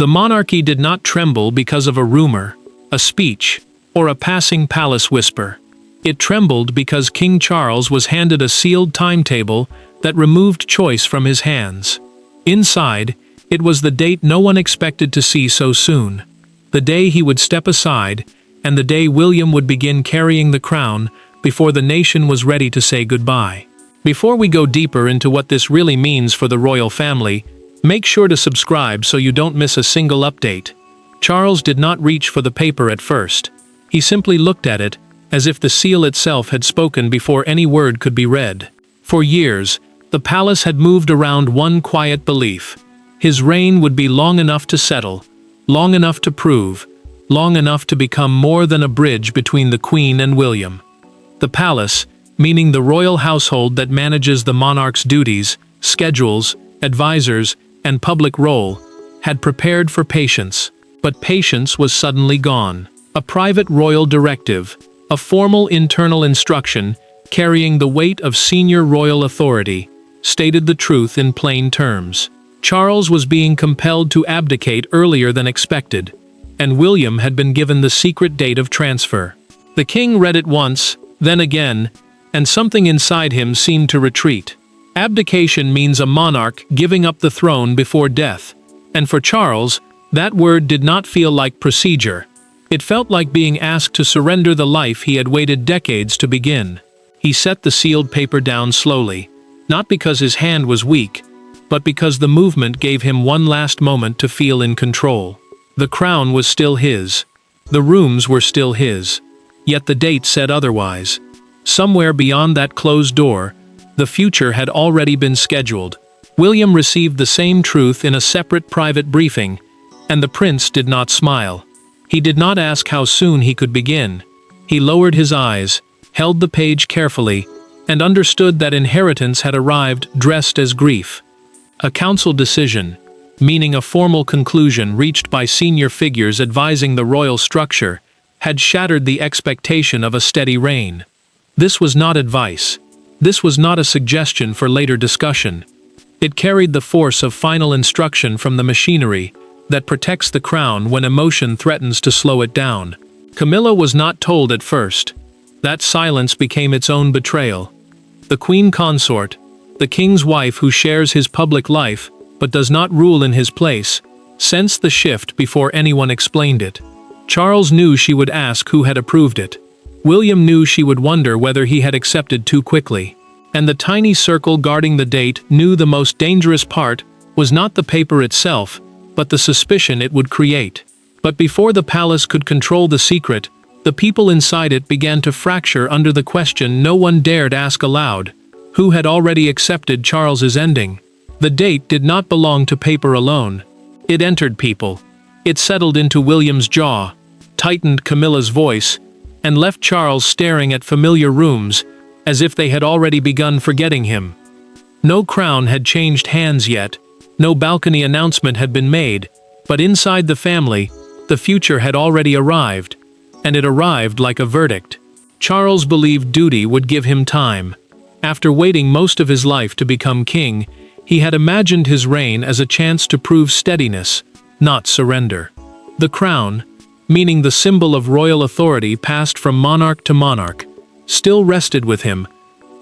The monarchy did not tremble because of a rumor, a speech, or a passing palace whisper. It trembled because King Charles was handed a sealed timetable that removed choice from his hands. Inside, it was the date no one expected to see so soon. The day he would step aside, and the day William would begin carrying the crown before the nation was ready to say goodbye. Before we go deeper into what this really means for the royal family, make sure to subscribe so you don't miss a single update. Charles did not reach for the paper at first. He simply looked at it, as if the seal itself had spoken before any word could be read. For years, the palace had moved around one quiet belief. His reign would be long enough to settle, long enough to prove, long enough to become more than a bridge between the Queen and William. The palace, meaning the royal household that manages the monarch's duties, schedules, advisors, and public role, had prepared for patience. But patience was suddenly gone. A private royal directive, a formal internal instruction carrying the weight of senior royal authority, stated the truth in plain terms. Charles was being compelled to abdicate earlier than expected, and William had been given the secret date of transfer. The king read it once, then again, and something inside him seemed to retreat. Abdication means a monarch giving up the throne before death, and for Charles, that word did not feel like procedure. It felt like being asked to surrender the life he had waited decades to begin. He set the sealed paper down slowly, not because his hand was weak, but because the movement gave him one last moment to feel in control. The crown was still his. The rooms were still his. Yet the date said otherwise. Somewhere beyond that closed door, the future had already been scheduled. William received the same truth in a separate private briefing, and the prince did not smile. He did not ask how soon he could begin. He lowered his eyes, held the page carefully, and understood that inheritance had arrived dressed as grief. A council decision, meaning a formal conclusion reached by senior figures advising the royal structure, had shattered the expectation of a steady reign. This was not advice. This was not a suggestion for later discussion. It carried the force of final instruction from the machinery that protects the crown when emotion threatens to slow it down. Camilla was not told at first. That silence became its own betrayal. The queen consort, the king's wife who shares his public life but does not rule in his place, sensed the shift before anyone explained it. Charles knew she would ask who had approved it. William knew she would wonder whether he had accepted too quickly. And the tiny circle guarding the date knew the most dangerous part was not the paper itself, but the suspicion it would create. But before the palace could control the secret, the people inside it began to fracture under the question no one dared ask aloud: who had already accepted Charles's ending? The date did not belong to paper alone. It entered people. It settled into William's jaw, tightened Camilla's voice, and left Charles staring at familiar rooms, as if they had already begun forgetting him. No crown had changed hands yet, no balcony announcement had been made, but inside the family, the future had already arrived, and it arrived like a verdict. Charles believed duty would give him time. After waiting most of his life to become king, he had imagined his reign as a chance to prove steadiness, not surrender. The crown, meaning the symbol of royal authority passed from monarch to monarch, still rested with him,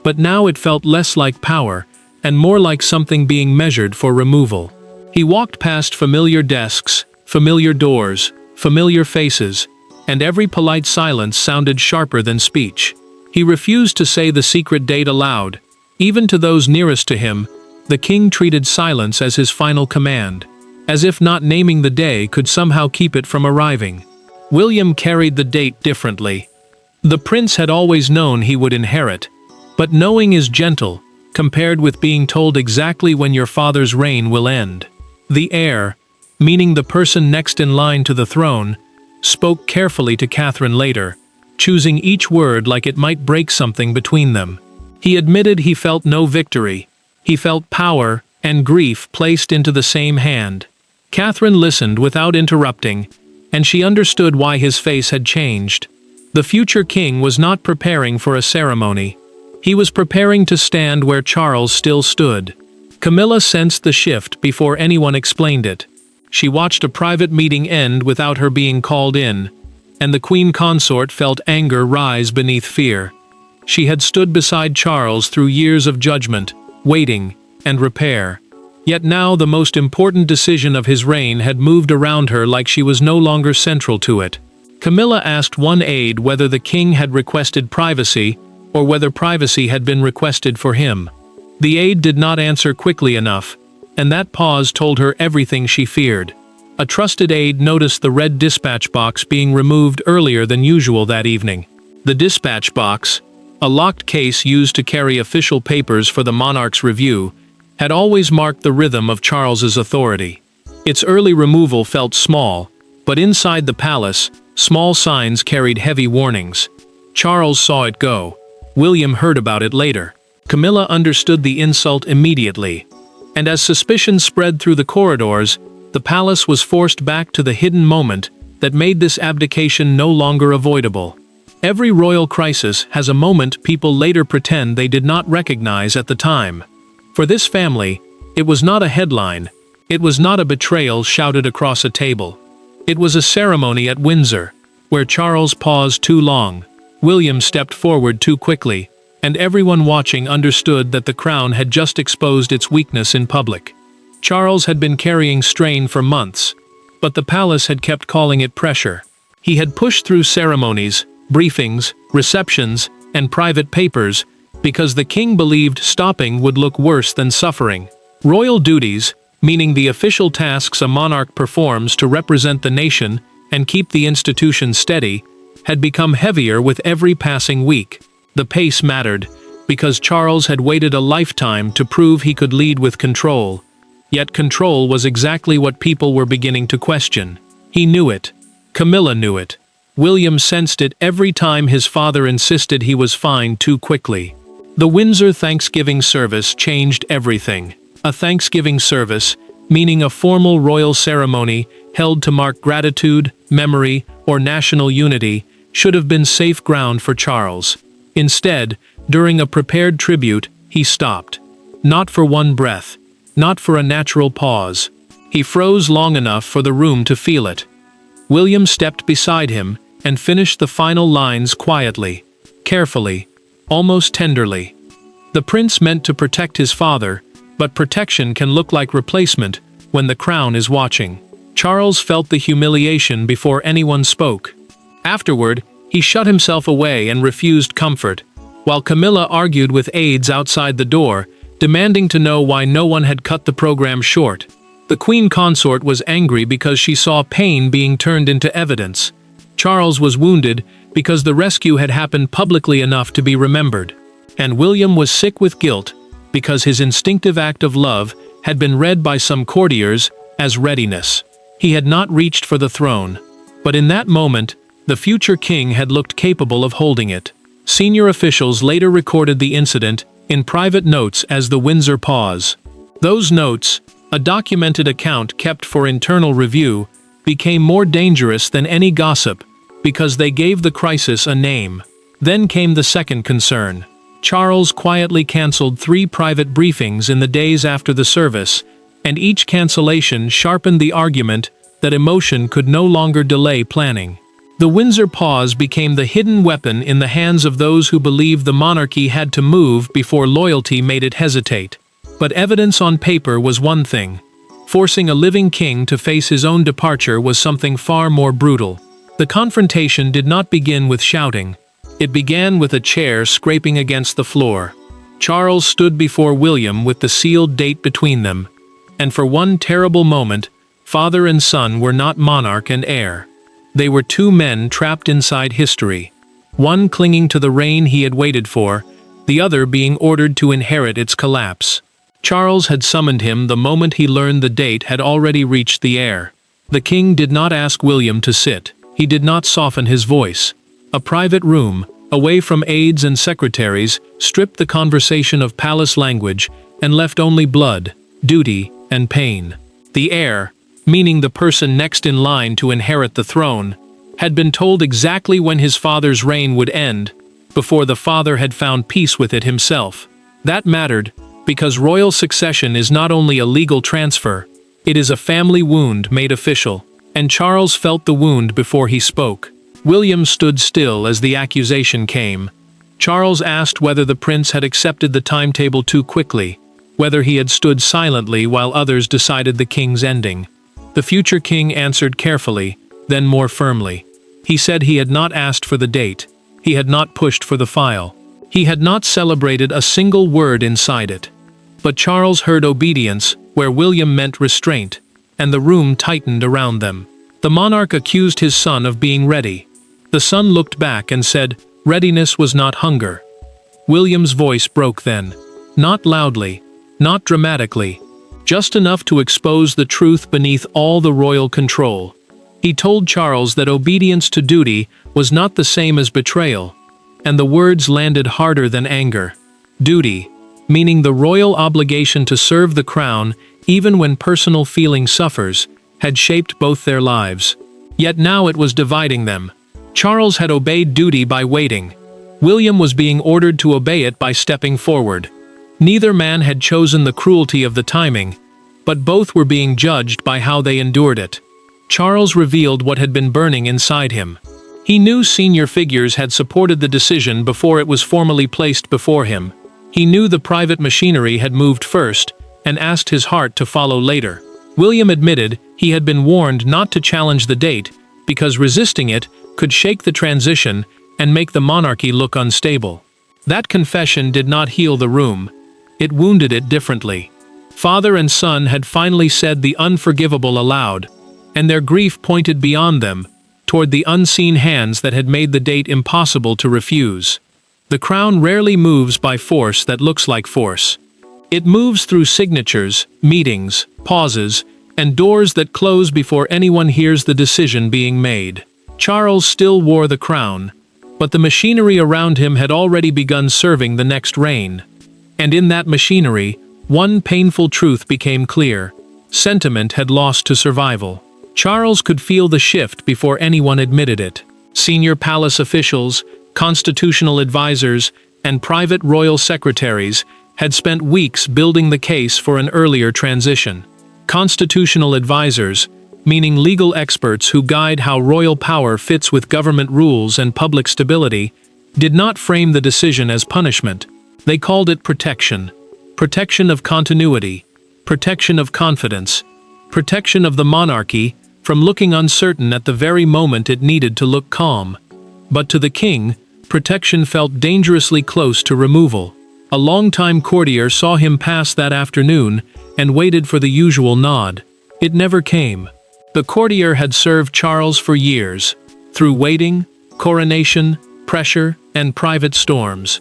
but now it felt less like power and more like something being measured for removal. He walked past familiar desks, familiar doors, familiar faces, and every polite silence sounded sharper than speech. He refused to say the secret date aloud. Even to those nearest to him, the king treated silence as his final command, as if not naming the day could somehow keep it from arriving. William carried the date differently. The prince had always known he would inherit, but knowing is gentle, compared with being told exactly when your father's reign will end. The heir, meaning the person next in line to the throne, spoke carefully to Catherine later, choosing each word like it might break something between them. He admitted he felt no victory. He felt power and grief placed into the same hand. Catherine listened without interrupting, and she understood why his face had changed. The future king was not preparing for a ceremony. He was preparing to stand where Charles still stood. Camilla sensed the shift before anyone explained it. She watched a private meeting end without her being called in, and the queen consort felt anger rise beneath fear. She had stood beside Charles through years of judgment, waiting, and repair. Yet now the most important decision of his reign had moved around her like she was no longer central to it. Camilla asked one aide whether the king had requested privacy, or whether privacy had been requested for him. The aide did not answer quickly enough, and that pause told her everything she feared. A trusted aide noticed the red dispatch box being removed earlier than usual that evening. The dispatch box, a locked case used to carry official papers for the monarch's review, had always marked the rhythm of Charles's authority. Its early removal felt small, but inside the palace, small signs carried heavy warnings. Charles saw it go. William heard about it later. Camilla understood the insult immediately, and as suspicion spread through the corridors, the palace was forced back to the hidden moment that made this abdication no longer avoidable. Every royal crisis has a moment people later pretend they did not recognize at the time. For this family, it was not a headline. It was not a betrayal shouted across a table. It was a ceremony at Windsor, where Charles paused too long. William stepped forward too quickly, and everyone watching understood that the crown had just exposed its weakness in public. Charles had been carrying strain for months, but the palace had kept calling it pressure. He had pushed through ceremonies, briefings, receptions, and private papers because the king believed stopping would look worse than suffering. Royal duties, meaning the official tasks a monarch performs to represent the nation and keep the institution steady, had become heavier with every passing week. The pace mattered, because Charles had waited a lifetime to prove he could lead with control. Yet control was exactly what people were beginning to question. He knew it. Camilla knew it. William sensed it every time his father insisted he was fine too quickly. The Windsor Thanksgiving service changed everything. A Thanksgiving service, meaning a formal royal ceremony held to mark gratitude, memory, or national unity, should have been safe ground for Charles. Instead, during a prepared tribute, he stopped. Not for one breath. Not for a natural pause. He froze long enough for the room to feel it. William stepped beside him and finished the final lines quietly, carefully, almost tenderly. The prince meant to protect his father, but protection can look like replacement when the crown is watching. Charles felt the humiliation before anyone spoke. Afterward, he shut himself away and refused comfort, while Camilla argued with aides outside the door, demanding to know why no one had cut the program short. The queen consort was angry because she saw pain being turned into evidence. Charles was wounded because the rescue had happened publicly enough to be remembered. And William was sick with guilt because his instinctive act of love had been read by some courtiers as readiness. He had not reached for the throne, but in that moment, the future king had looked capable of holding it. Senior officials later recorded the incident in private notes as the Windsor pause. Those notes, a documented account kept for internal review, became more dangerous than any gossip because they gave the crisis a name. Then came the second concern. Charles quietly cancelled 3 private briefings in the days after the service, and each cancellation sharpened the argument that emotion could no longer delay planning. The Windsor pause became the hidden weapon in the hands of those who believed the monarchy had to move before loyalty made it hesitate. But evidence on paper was one thing. Forcing a living king to face his own departure was something far more brutal. The confrontation did not begin with shouting. It began with a chair scraping against the floor. Charles stood before William with the sealed date between them, and for one terrible moment, father and son were not monarch and heir. They were 2 men trapped inside history, one clinging to the reign he had waited for, the other being ordered to inherit its collapse. Charles had summoned him the moment he learned the date had already reached the heir. The king did not ask William to sit. He did not soften his voice. A private room, away from aides and secretaries, stripped the conversation of palace language and left only blood, duty, and pain. The heir, meaning the person next in line to inherit the throne, had been told exactly when his father's reign would end, before the father had found peace with it himself. That mattered, because royal succession is not only a legal transfer, It is a family wound made official, and Charles felt the wound before he spoke. William stood still as the accusation came. Charles asked whether the prince had accepted the timetable too quickly, whether he had stood silently while others decided the king's ending. The future king answered carefully, then more firmly. He said he had not asked for the date. He had not pushed for the file. He had not celebrated a single word inside it. But Charles heard obedience where William meant restraint, and the room tightened around them. The monarch accused his son of being ready. The son looked back and said, "Readiness was not hunger." William's voice broke then. Not loudly, not dramatically, just enough to expose the truth beneath all the royal control. He told Charles that obedience to duty was not the same as betrayal, and the words landed harder than anger. Duty, meaning the royal obligation to serve the crown even when personal feeling suffers, had shaped both their lives. Yet now it was dividing them. Charles had obeyed duty by waiting. William was being ordered to obey it by stepping forward. Neither man had chosen the cruelty of the timing, but both were being judged by how they endured it. Charles revealed what had been burning inside him. He knew senior figures had supported the decision before it was formally placed before him. He knew the private machinery had moved first, and asked his heart to follow later. William admitted he had been warned not to challenge the date, because resisting it could shake the transition and make the monarchy look unstable. That confession did not heal the room. It wounded it differently. Father and son had finally said the unforgivable aloud, and their grief pointed beyond them, toward the unseen hands that had made the date impossible to refuse. The crown rarely moves by force that looks like force. It moves through signatures, meetings, pauses, and doors that close before anyone hears the decision being made. Charles still wore the crown, but the machinery around him had already begun serving the next reign. And in that machinery, one painful truth became clear. Sentiment had lost to survival. Charles could feel the shift before anyone admitted it. Senior palace officials, constitutional advisors, and private royal secretaries had spent weeks building the case for an earlier transition. Constitutional advisors, meaning legal experts who guide how royal power fits with government rules and public stability, did not frame the decision as punishment. They called it protection. Protection of continuity, protection of confidence, protection of the monarchy from looking uncertain at the very moment it needed to look calm. But to the king, protection felt dangerously close to removal. A longtime courtier saw him pass that afternoon and waited for the usual nod. It never came. The courtier had served Charles for years, through waiting, coronation, pressure, and private storms.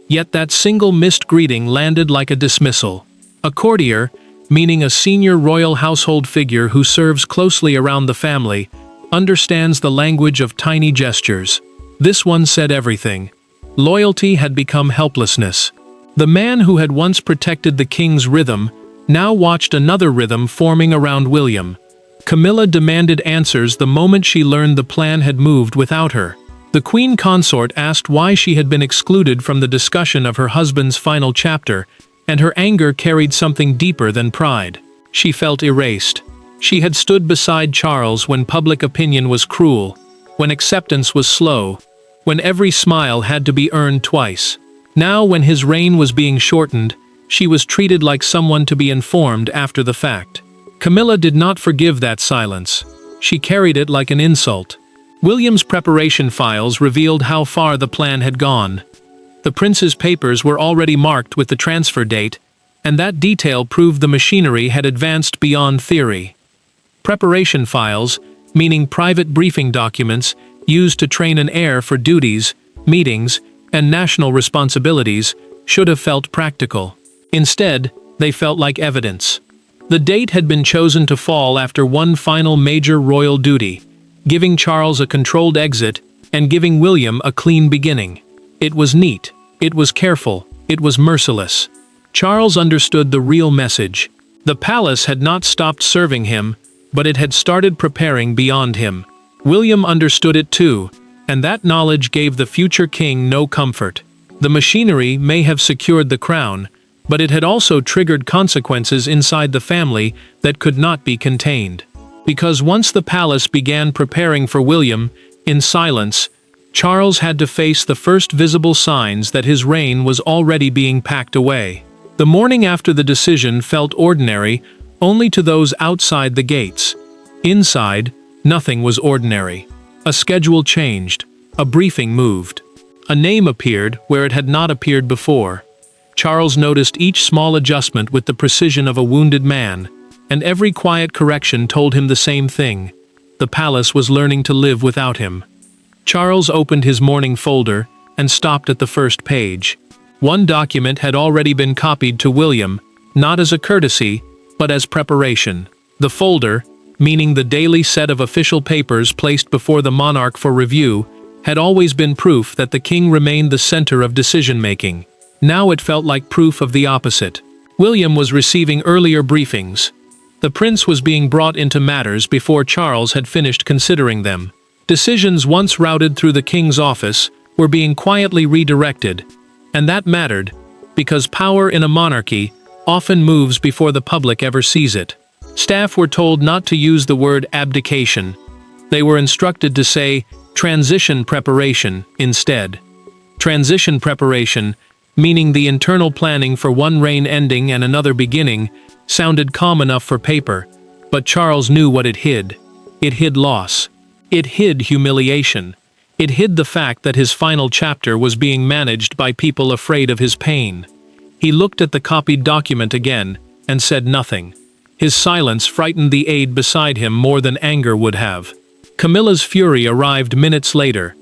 Yet that single missed greeting landed like a dismissal. A courtier, meaning a senior royal household figure who serves closely around the family, understands the language of tiny gestures. This one said everything. Loyalty had become helplessness. The man who had once protected the king's rhythm now watched another rhythm forming around William. Camilla demanded answers the moment she learned the plan had moved without her. The queen consort asked why she had been excluded from the discussion of her husband's final chapter, and her anger carried something deeper than pride. She felt erased. She had stood beside Charles when public opinion was cruel, when acceptance was slow, when every smile had to be earned twice. Now, when his reign was being shortened, she was treated like someone to be informed after the fact. Camilla did not forgive that silence. She carried it like an insult. William's preparation files revealed how far the plan had gone. The prince's papers were already marked with the transfer date, and that detail proved the machinery had advanced beyond theory. Preparation files, meaning private briefing documents used to train an heir for duties, meetings, and national responsibilities, should have felt practical. Instead, they felt like evidence. The date had been chosen to fall after one final major royal duty, giving Charles a controlled exit and giving William a clean beginning. It was neat, it was careful, it was merciless. Charles understood the real message. The palace had not stopped serving him, but it had started preparing beyond him. William understood it too, and that knowledge gave the future king no comfort. The machinery may have secured the crown, But it had also triggered consequences inside the family that could not be contained. Because once the palace began preparing for William, in silence, Charles had to face the first visible signs that his reign was already being packed away. The morning after the decision felt ordinary only to those outside the gates. Inside, nothing was ordinary. A schedule changed. A briefing moved. A name appeared where it had not appeared before. Charles noticed each small adjustment with the precision of a wounded man, and every quiet correction told him the same thing. The palace was learning to live without him. Charles opened his morning folder and stopped at the first page. One document had already been copied to William, not as a courtesy, but as preparation. The folder, meaning the daily set of official papers placed before the monarch for review, had always been proof that the king remained the center of decision-making. Now it felt like proof of the opposite. William was receiving earlier briefings. The prince was being brought into matters before Charles had finished considering them. Decisions once routed through the king's office were being quietly redirected, and that mattered, because power in a monarchy often moves before the public ever sees it. Staff were told not to use the word abdication. They were instructed to say transition preparation instead. Transition preparation, meaning the internal planning for one reign ending and another beginning, sounded calm enough for paper, but Charles knew what it hid. It hid loss. It hid humiliation. It hid the fact that his final chapter was being managed by people afraid of his pain. He looked at the copied document again and said nothing. His silence frightened the aide beside him more than anger would have. Camilla's fury arrived minutes later.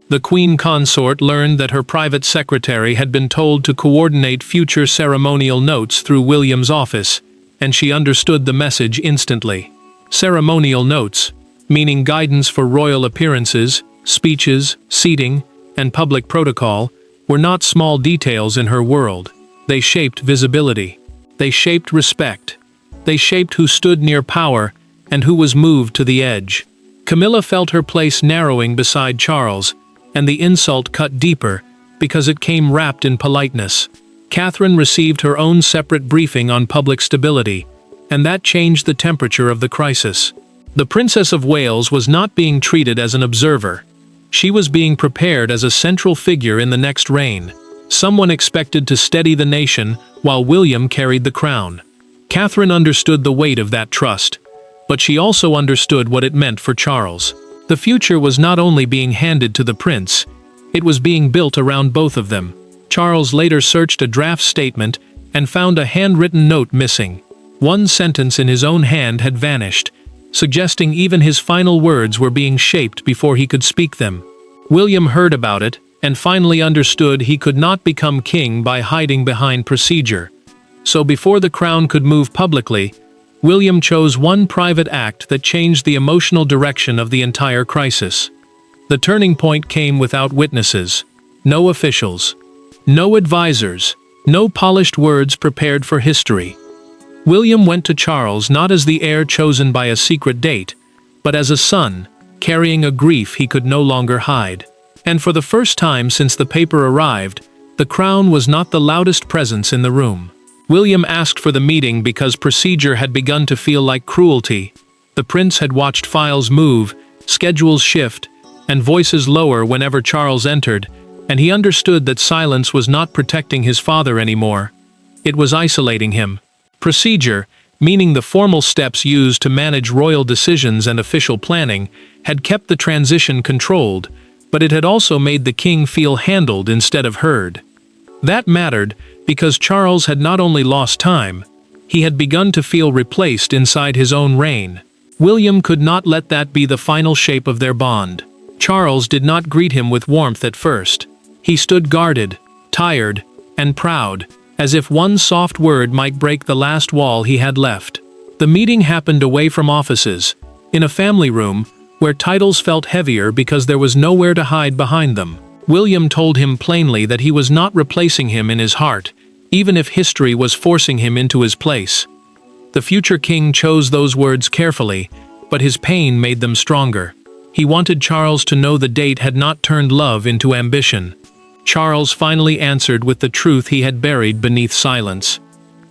The queen consort learned that her private secretary had been told to coordinate future ceremonial notes through William's office, and she understood the message instantly. Ceremonial notes, meaning guidance for royal appearances, speeches, seating, and public protocol, were not small details in her world. They shaped visibility. They shaped respect. They shaped who stood near power and who was moved to the edge. Camilla felt her place narrowing beside Charles, and the insult cut deeper because it came wrapped in politeness. Catherine received her own separate briefing on public stability, and that changed the temperature of the crisis. The Princess of Wales was not being treated as an observer. She was being prepared as a central figure in the next reign, someone expected to steady the nation while William carried the crown. Catherine understood the weight of that trust, but she also understood what it meant for Charles. The future was not only being handed to the prince, it was being built around both of them. Charles later searched a draft statement and found a handwritten note missing. One sentence in his own hand had vanished, suggesting even his final words were being shaped before he could speak them. William heard about it and finally understood he could not become king by hiding behind procedure. So before the crown could move publicly, William chose one private act that changed the emotional direction of the entire crisis. The turning point came without witnesses, no officials, no advisors, no polished words prepared for history. William went to Charles not as the heir chosen by a secret date, but as a son, carrying a grief he could no longer hide. And for the first time since the paper arrived, the crown was not the loudest presence in the room. William asked for the meeting because procedure had begun to feel like cruelty. The prince had watched files move, schedules shift, and voices lower whenever Charles entered, and he understood that silence was not protecting his father anymore. It was isolating him. Procedure, meaning the formal steps used to manage royal decisions and official planning, had kept the transition controlled, but it had also made the king feel handled instead of heard. That mattered because Charles had not only lost time, he had begun to feel replaced inside his own reign. William could not let that be the final shape of their bond. Charles did not greet him with warmth at first. He stood guarded, tired, and proud, as if one soft word might break the last wall he had left. The meeting happened away from offices, in a family room, where titles felt heavier because there was nowhere to hide behind them. William told him plainly that he was not replacing him in his heart, even if history was forcing him into his place. The future king chose those words carefully, but his pain made them stronger. He wanted Charles to know the date had not turned love into ambition. Charles finally answered with the truth he had buried beneath silence.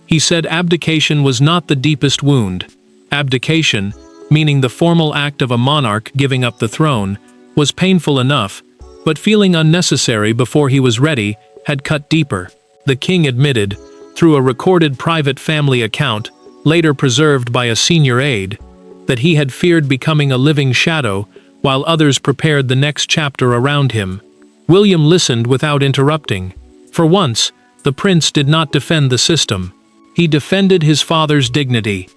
He said abdication was not the deepest wound. Abdication, meaning the formal act of a monarch giving up the throne, was painful enough, but feeling unnecessary before he was ready had cut deeper. The king admitted, through a recorded private family account, later preserved by a senior aide, that he had feared becoming a living shadow while others prepared the next chapter around him. William listened without interrupting. For once, the prince did not defend the system. He defended his father's dignity.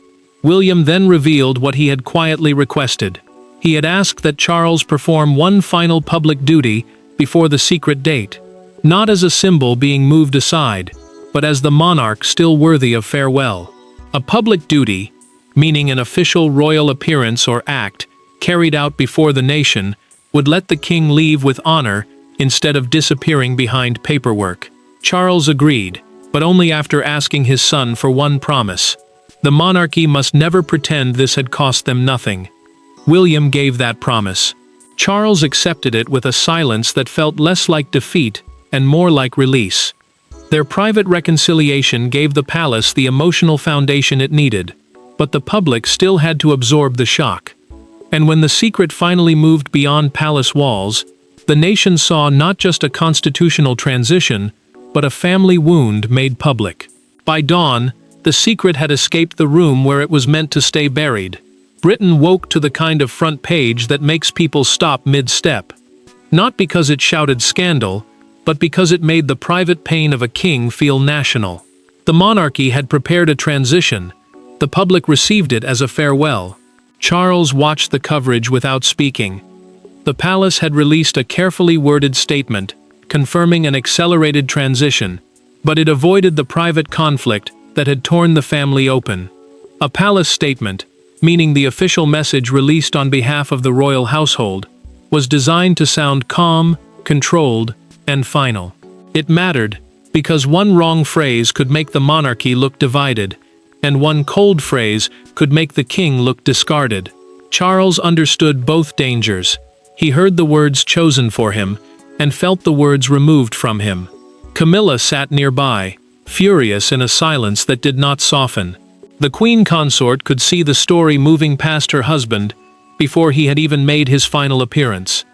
William then revealed what he had quietly requested. He had asked that Charles perform one final public duty before the secret date, not as a symbol being moved aside, but as the monarch still worthy of farewell. A public duty, meaning an official royal appearance or act carried out before the nation, would let the king leave with honor instead of disappearing behind paperwork. Charles agreed, but only after asking his son for one promise. The monarchy must never pretend this had cost them nothing. William gave that promise. Charles accepted it with a silence that felt less like defeat and more like release. Their private reconciliation gave the palace the emotional foundation it needed, but the public still had to absorb the shock. And when the secret finally moved beyond palace walls, the nation saw not just a constitutional transition, but a family wound made public. By dawn, the secret had escaped the room where it was meant to stay buried. Britain woke to the kind of front page that makes people stop mid-step. Not because it shouted scandal, but because it made the private pain of a king feel national. The monarchy had prepared a transition. The public received it as a farewell. Charles watched the coverage without speaking. The palace had released a carefully worded statement, confirming an accelerated transition, but it avoided the private conflict that had torn the family open. A palace statement, meaning the official message released on behalf of the royal household, was designed to sound calm, controlled, and final. It mattered, because one wrong phrase could make the monarchy look divided, and one cold phrase could make the king look discarded. Charles understood both dangers. He heard the words chosen for him, and felt the words removed from him. Camilla sat nearby, furious in a silence that did not soften. The queen consort could see the story moving past her husband before he had even made his final appearance.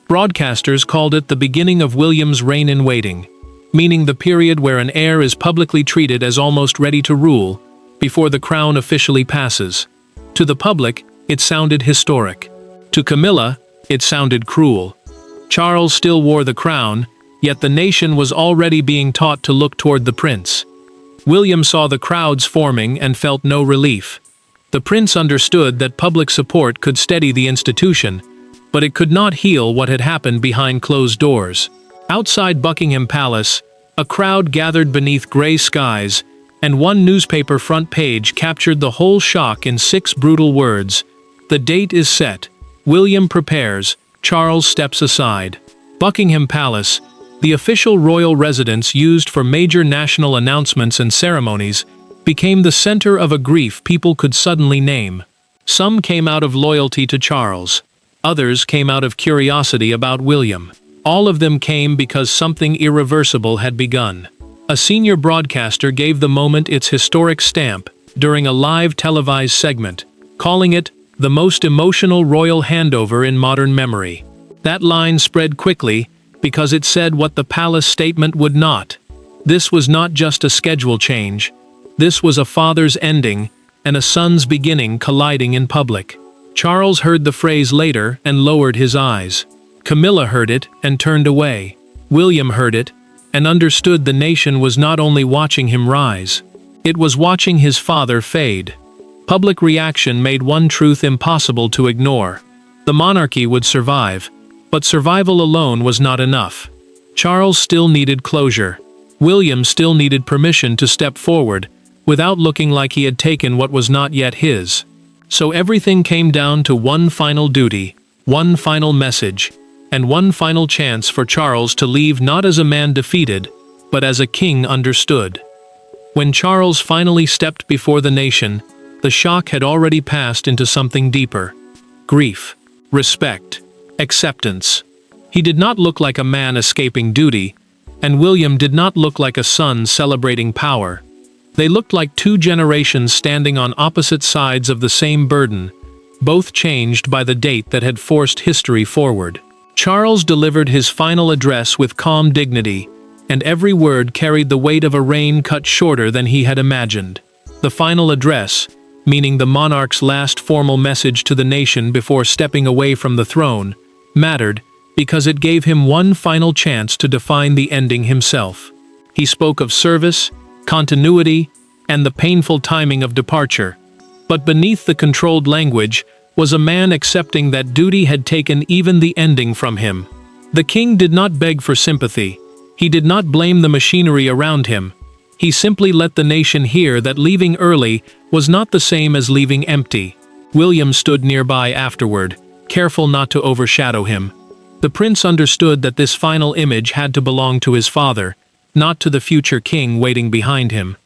Broadcasters called it the beginning of William's reign in waiting, meaning the period where an heir is publicly treated as almost ready to rule before the crown officially passes. To the public, it sounded historic. To Camilla, it sounded cruel. Charles still wore the crown, yet the nation was already being taught to look toward the prince. William saw the crowds forming and felt no relief. The prince understood that public support could steady the institution, but it could not heal what had happened behind closed doors. Outside Buckingham Palace, a crowd gathered beneath gray skies, and one newspaper front page captured the whole shock in 6 brutal words. The date is set. William prepares. Charles steps aside. Buckingham Palace, the official royal residence used for major national announcements and ceremonies, became the center of a grief people could suddenly name. Some came out of loyalty to Charles. Others came out of curiosity about William. All of them came because something irreversible had begun. A senior broadcaster gave the moment its historic stamp during a live televised segment, calling it the most emotional royal handover in modern memory. That line spread quickly because it said what the palace statement would not. This was not just a schedule change. This was a father's ending and a son's beginning colliding in public. Charles heard the phrase later and lowered his eyes. Camilla heard it and turned away. William heard it and understood the nation was not only watching him rise, it was watching his father fade. Public reaction made one truth impossible to ignore. The monarchy would survive, but survival alone was not enough. Charles still needed closure. William still needed permission to step forward, without looking like he had taken what was not yet his. So everything came down to one final duty, one final message, and one final chance for Charles to leave not as a man defeated, but as a king understood. When Charles finally stepped before the nation, the shock had already passed into something deeper. Grief, respect, acceptance. He did not look like a man escaping duty, and William did not look like a son celebrating power. They looked like two generations standing on opposite sides of the same burden, both changed by the date that had forced history forward. Charles delivered his final address with calm dignity, and every word carried the weight of a rein cut shorter than he had imagined. The final address, meaning the monarch's last formal message to the nation before stepping away from the throne, mattered because it gave him one final chance to define the ending himself. He spoke of service, continuity, and the painful timing of departure. But beneath the controlled language was a man accepting that duty had taken even the ending from him. The king did not beg for sympathy. He did not blame the machinery around him. He simply let the nation hear that leaving early was not the same as leaving empty. William stood nearby afterward, careful not to overshadow him. The prince understood that this final image had to belong to his father, not to the future king waiting behind him.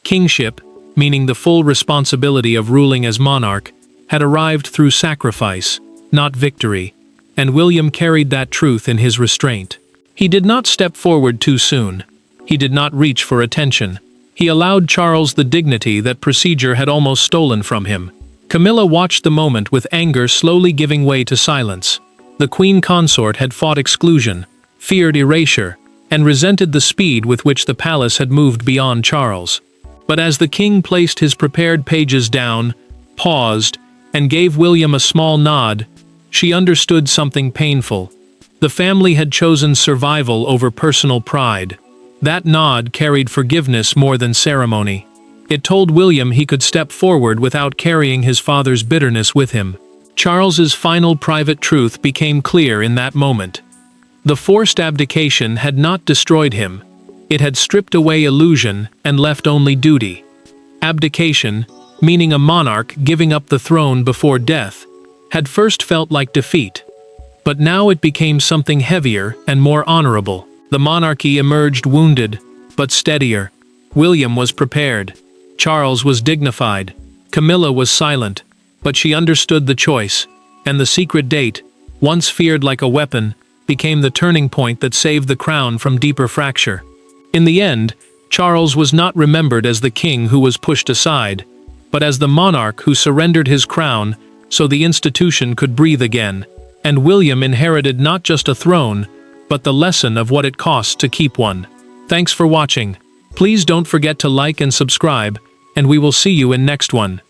Kingship, meaning the full responsibility of ruling as monarch, had arrived through sacrifice, not victory, and William carried that truth in his restraint. He did not step forward too soon. He did not reach for attention. He allowed Charles the dignity that procedure had almost stolen from him. Camilla watched the moment with anger slowly giving way to silence. The queen consort had fought exclusion, feared erasure, and resented the speed with which the palace had moved beyond Charles. But as the king placed his prepared pages down, paused, and gave William a small nod, she understood something painful. The family had chosen survival over personal pride. That nod carried forgiveness more than ceremony. It told William he could step forward without carrying his father's bitterness with him. Charles's final private truth became clear in that moment. The forced abdication had not destroyed him. It had stripped away illusion and left only duty. Abdication, meaning a monarch giving up the throne before death, had first felt like defeat. But now it became something heavier and more honorable. The monarchy emerged wounded, but steadier. William was prepared. Charles was dignified. Camilla was silent, but she understood the choice, and the secret date, once feared like a weapon, became the turning point that saved the crown from deeper fracture. In the end, Charles was not remembered as the king who was pushed aside, but as the monarch who surrendered his crown so the institution could breathe again. And William inherited not just a throne, but the lesson of what it costs to keep one. Thanks for watching. Please don't forget to like and subscribe, and we will see you in next one.